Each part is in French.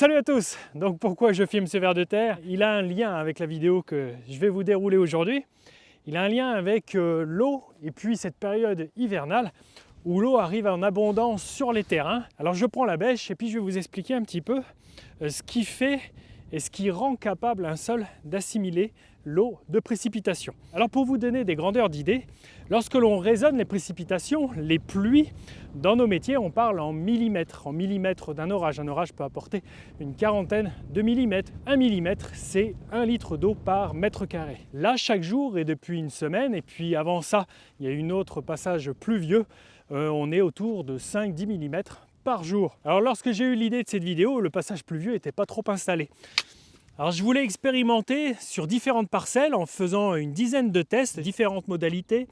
Salut à tous! Donc pourquoi je filme ce ver de terre? Il a un lien avec la vidéo que je vais vous dérouler aujourd'hui. Il a un lien avec l'eau et puis cette période hivernale où l'eau arrive en abondance sur les terrains. Alors je prends la bêche et puis je vais vous expliquer un petit peu ce qui fait et ce qui rend capable un sol d'assimiler l'eau de précipitation. Alors pour vous donner des grandeurs d'idées, lorsque l'on raisonne les précipitations, les pluies, dans nos métiers on parle en millimètres d'un orage. Un orage peut apporter une quarantaine de millimètres. Un millimètre, c'est 1 litre d'eau par mètre carré. Là, chaque jour et depuis une semaine, et puis avant ça, il y a une autre passage pluvieux, on est autour de 5-10 millimètres par jour. Alors lorsque j'ai eu l'idée de cette vidéo, le passage pluvieux n'était pas trop installé. Alors je voulais expérimenter sur différentes parcelles en faisant une dizaine de tests, différentes modalités,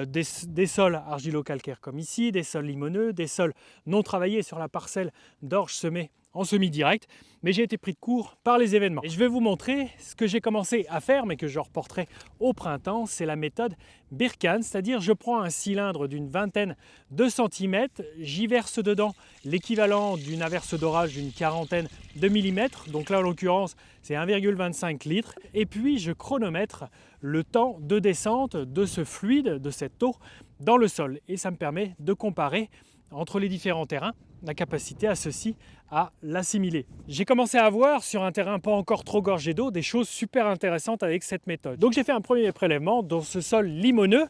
des sols argilo-calcaires comme ici, des sols limoneux, des sols non travaillés sur la parcelle d'orge semée en semi-direct, mais j'ai été pris de court par les événements. Et je vais vous montrer ce que j'ai commencé à faire, mais que je reporterai au printemps, c'est la méthode Birkan, c'est-à-dire je prends un cylindre d'une vingtaine de centimètres, j'y verse dedans l'équivalent d'une averse d'orage d'une quarantaine de millimètres, donc là en l'occurrence c'est 1,25 litres, et puis je chronomètre le temps de descente de ce fluide, de cette eau, dans le sol. Et ça me permet de comparer entre les différents terrains la capacité à ceci à l'assimiler. J'ai commencé à voir sur un terrain pas encore trop gorgé d'eau des choses super intéressantes avec cette méthode. Donc j'ai fait un premier prélèvement dans ce sol limoneux,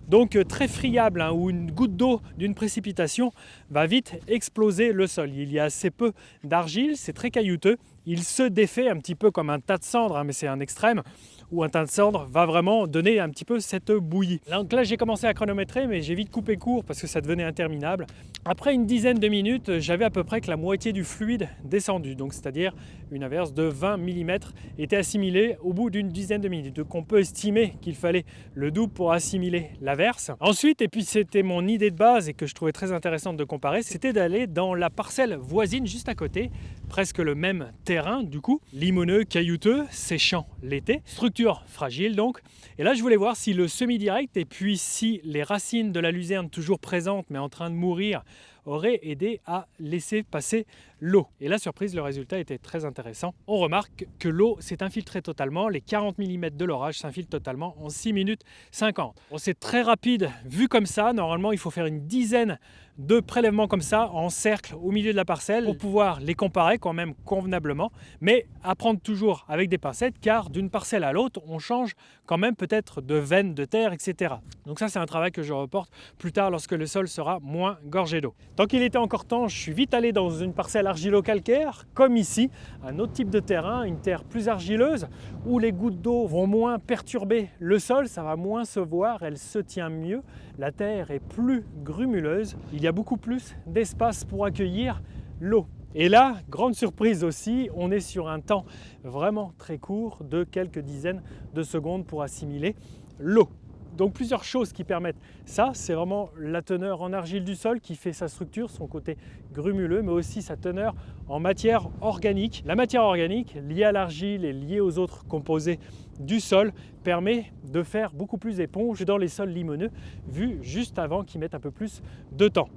donc très friable, où une goutte d'eau d'une précipitation va vite exploser le sol. Il y a assez peu d'argile, c'est très caillouteux, il se défait un petit peu comme un tas de cendres, mais c'est un extrême, où un tas de cendres va vraiment donner un petit peu cette bouillie. Donc là j'ai commencé à chronométrer, mais j'ai vite coupé court parce que ça devenait interminable. Après une dizaine de minutes, j'avais à peu près que la moitié du fluide descendu, donc c'est-à-dire une averse de 20 mm était assimilée au bout d'une dizaine de minutes. Donc on peut estimer qu'il fallait le double pour assimiler l'averse. Ensuite, et puis c'était mon idée de base et que je trouvais très intéressante de comparer, c'était d'aller dans la parcelle voisine juste à côté, presque le même terrain du coup, limoneux, caillouteux, séchant l'été, structure fragile donc. Et là je voulais voir si le semi-direct et puis si les racines de la luzerne toujours présentes mais en train de mourir aurait aidé à laisser passer l'eau. Et la surprise, le résultat était très intéressant. On remarque que l'eau s'est infiltrée totalement, les 40 mm de l'orage s'infiltrent totalement en 6 minutes 50. Bon, c'est très rapide vu comme ça, normalement il faut faire une dizaine de prélèvements comme ça en cercle au milieu de la parcelle pour pouvoir les comparer quand même convenablement, mais à prendre toujours avec des pincettes car d'une parcelle à l'autre on change quand même peut-être de veine de terre, etc. Donc ça c'est un travail que je reporte plus tard lorsque le sol sera moins gorgé d'eau. Tant qu'il était encore temps, je suis vite allé dans une parcelle argilo-calcaire comme ici, un autre type de terrain, une terre plus argileuse où les gouttes d'eau vont moins perturber le sol, ça va moins se voir, elle se tient mieux, la terre est plus grumuleuse, il y a beaucoup plus d'espace pour accueillir l'eau. Et là, grande surprise aussi, on est sur un temps vraiment très court de quelques dizaines de secondes pour assimiler l'eau. Donc plusieurs choses qui permettent ça, c'est vraiment la teneur en argile du sol qui fait sa structure, son côté grumuleux, mais aussi sa teneur en matière organique. La matière organique liée à l'argile et liée aux autres composés du sol permet de faire beaucoup plus éponge dans les sols limoneux, vus juste avant qu'ils mettent un peu plus de temps.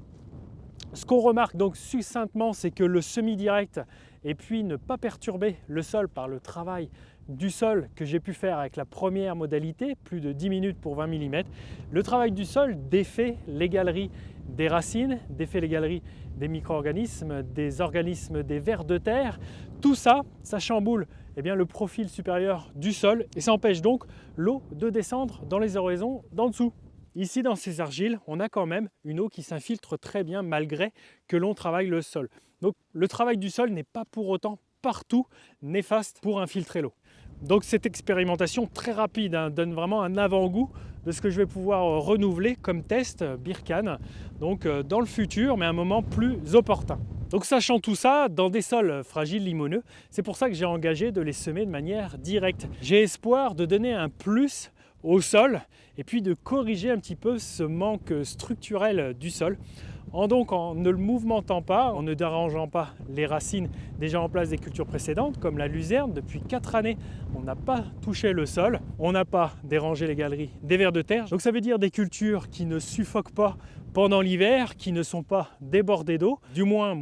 Ce qu'on remarque donc succinctement, c'est que le semi-direct et puis ne pas perturber le sol par le travail du sol que j'ai pu faire avec la première modalité, plus de 10 minutes pour 20 mm, le travail du sol défait les galeries des racines, défait les galeries des micro-organismes, des organismes des vers de terre. Tout ça, ça chamboule le profil supérieur du sol et ça empêche donc l'eau de descendre dans les horizons d'en dessous. Ici, dans ces argiles, on a quand même une eau qui s'infiltre très bien malgré que l'on travaille le sol. Donc le travail du sol n'est pas pour autant partout néfaste pour infiltrer l'eau. Donc cette expérimentation très rapide donne vraiment un avant-goût de ce que je vais pouvoir renouveler comme test Birkan donc dans le futur, mais à un moment plus opportun. Donc sachant tout ça, dans des sols fragiles limoneux, c'est pour ça que j'ai engagé de les semer de manière directe. J'ai espoir de donner un plus au sol et puis de corriger un petit peu ce manque structurel du sol en ne le mouvementant pas, en ne dérangeant pas les racines déjà en place des cultures précédentes comme la luzerne. Depuis 4 années, on n'a pas touché le sol, on n'a pas dérangé les galeries des vers de terre. Donc ça veut dire des cultures qui ne suffoquent pas pendant l'hiver, qui ne sont pas débordées d'eau, du moins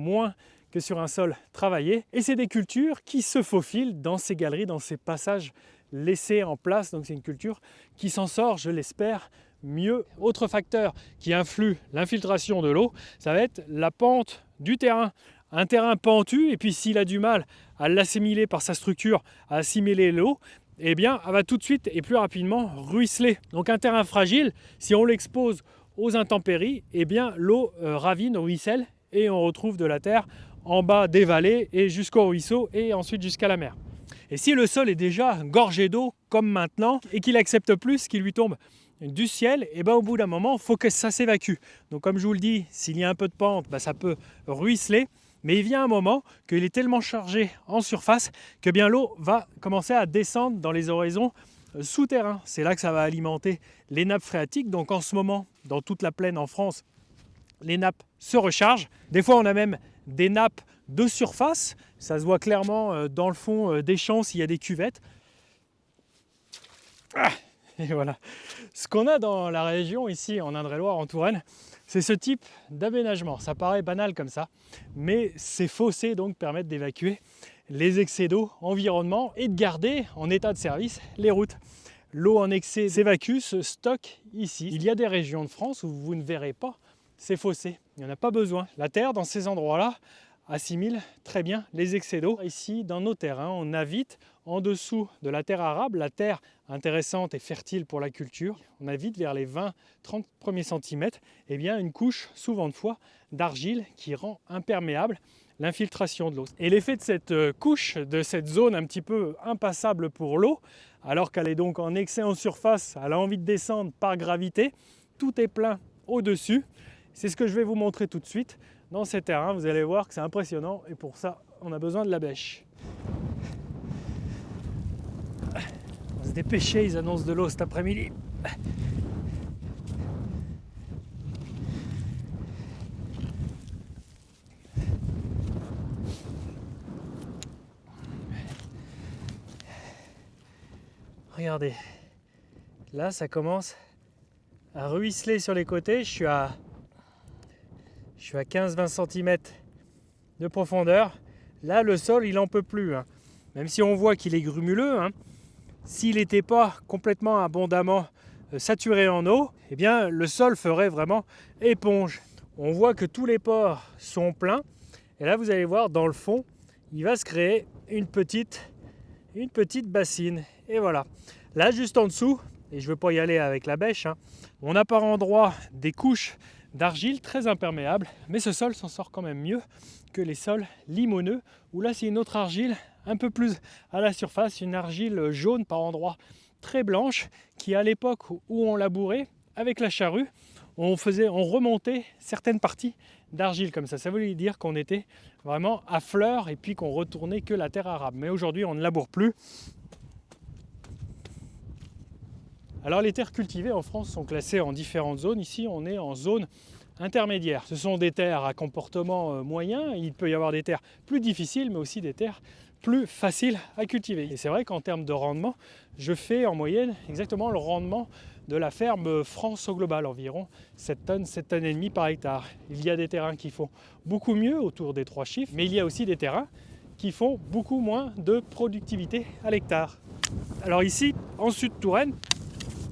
que sur un sol travaillé. Et c'est des cultures qui se faufilent dans ces galeries, dans ces passages laissés en place. Donc c'est une culture qui s'en sort, je l'espère, mieux. Autre facteur qui influe l'infiltration de l'eau, ça va être la pente du terrain. Un terrain pentu, et puis s'il a du mal à l'assimiler par sa structure, à assimiler l'eau, eh bien, elle va tout de suite et plus rapidement ruisseler. Donc un terrain fragile, si on l'expose aux intempéries, eh bien l'eau ravine, ruisselle, et on retrouve de la terre en bas des vallées et jusqu'au ruisseau et ensuite jusqu'à la mer. Et si le sol est déjà gorgé d'eau, comme maintenant, et qu'il accepte plus ce qui lui tombe du ciel, et ben au bout d'un moment, il faut que ça s'évacue. Donc comme je vous le dis, s'il y a un peu de pente, ça peut ruisseler. Mais il vient un moment qu'il est tellement chargé en surface que bien l'eau va commencer à descendre dans les horizons souterrains. C'est là que ça va alimenter les nappes phréatiques. Donc en ce moment, dans toute la plaine en France, les nappes se rechargent. Des fois, on a même des nappes de surface. Ça se voit clairement dans le fond des champs s'il y a des cuvettes. Et voilà. Ce qu'on a dans la région ici en Indre-et-Loire, en Touraine, c'est ce type d'aménagement. Ça paraît banal comme ça, mais ces fossés donc permettent d'évacuer les excès d'eau environnement et de garder en état de service les routes. L'eau en excès s'évacue, se stocke ici. Il y a des régions de France où vous ne verrez pas ces fossés. Il n'y en a pas besoin. La terre, dans ces endroits-là, assimile très bien les excès d'eau. Ici, dans nos terrains, on invite en dessous de la terre arable, la terre intéressante et fertile pour la culture, on invite vers les 20-30 premiers centimètres, eh bien, une couche, souvent de fois, d'argile qui rend imperméable l'infiltration de l'eau. Et l'effet de cette couche, de cette zone un petit peu impassable pour l'eau, alors qu'elle est donc en excès en surface, elle a envie de descendre par gravité, tout est plein au-dessus. C'est ce que je vais vous montrer tout de suite. Dans ces terrains, vous allez voir que c'est impressionnant et pour ça, on a besoin de la bêche. On va se dépêcher, ils annoncent de l'eau cet après-midi. Regardez, là ça commence à ruisseler sur les côtés. Je suis à 15-20 cm de profondeur. Là, le sol, il n'en peut plus. Même si on voit qu'il est grumuleux, s'il n'était pas complètement abondamment saturé en eau, eh bien, le sol ferait vraiment éponge. On voit que tous les pores sont pleins. Et là, vous allez voir, dans le fond, il va se créer une petite bassine. Et voilà. Là, juste en dessous, et je ne veux pas y aller avec la bêche, on a par endroits des couches d'argile très imperméable, mais ce sol s'en sort quand même mieux que les sols limoneux, où là c'est une autre argile un peu plus à la surface, une argile jaune par endroits très blanche, qui à l'époque où on labourait avec la charrue, on remontait certaines parties d'argile comme ça. Ça voulait dire qu'on était vraiment à fleur et puis qu'on retournait que la terre arable. Mais aujourd'hui on ne laboure plus. Alors les terres cultivées en France sont classées en différentes zones. Ici on est en zone intermédiaire. Ce sont des terres à comportement moyen. Il peut y avoir des terres plus difficiles mais aussi des terres plus faciles à cultiver. Et c'est vrai qu'en termes de rendement, je fais en moyenne exactement le rendement de la ferme France au global, environ 7 tonnes et demie par hectare. Il y a des terrains qui font beaucoup mieux, autour des 3 chiffres, mais il y a aussi des terrains qui font beaucoup moins de productivité à l'hectare. Alors ici, en sud Touraine,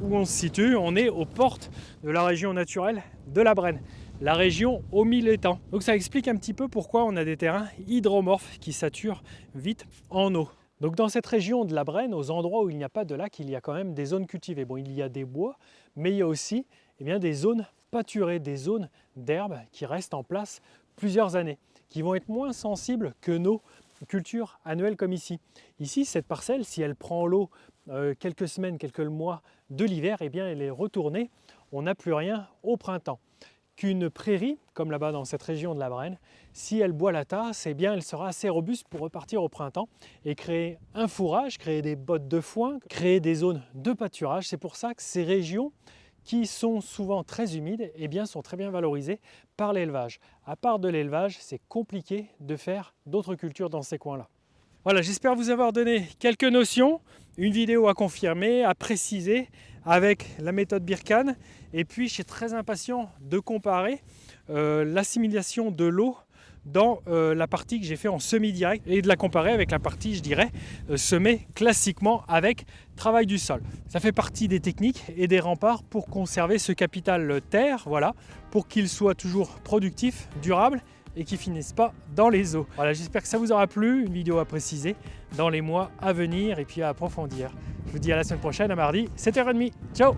où on se situe, on est aux portes de la région naturelle de la Brenne, la région aux 1000 étangs. Donc ça explique un petit peu pourquoi on a des terrains hydromorphes qui saturent vite en eau. Donc dans cette région de la Brenne, aux endroits où il n'y a pas de lac, il y a quand même des zones cultivées. Bon, il y a des bois, mais il y a aussi des zones pâturées, des zones d'herbe qui restent en place plusieurs années, qui vont être moins sensibles que nos cultures annuelles comme ici. Ici, cette parcelle, si elle prend l'eau quelques semaines, quelques mois de l'hiver, eh bien elle est retournée, on n'a plus rien au printemps. Qu'une prairie, comme là-bas dans cette région de la Brenne, si elle boit la tasse, eh bien elle sera assez robuste pour repartir au printemps et créer un fourrage, créer des bottes de foin, créer des zones de pâturage. C'est pour ça que ces régions qui sont souvent très humides, eh bien, sont très bien valorisées par l'élevage. À part de l'élevage, c'est compliqué de faire d'autres cultures dans ces coins-là. Voilà, j'espère vous avoir donné quelques notions, une vidéo à confirmer, à préciser avec la méthode Birkan. Et puis, je suis très impatient de comparer l'assimilation de l'eau dans la partie que j'ai fait en semi-direct et de la comparer avec la partie, je dirais, semée classiquement avec travail du sol. Ça fait partie des techniques et des remparts pour conserver ce capital terre, voilà, pour qu'il soit toujours productif, durable et qui finissent pas dans les eaux. Voilà, j'espère que ça vous aura plu, une vidéo à préciser dans les mois à venir et puis à approfondir. Je vous dis à la semaine prochaine, à mardi, 7h30. Ciao!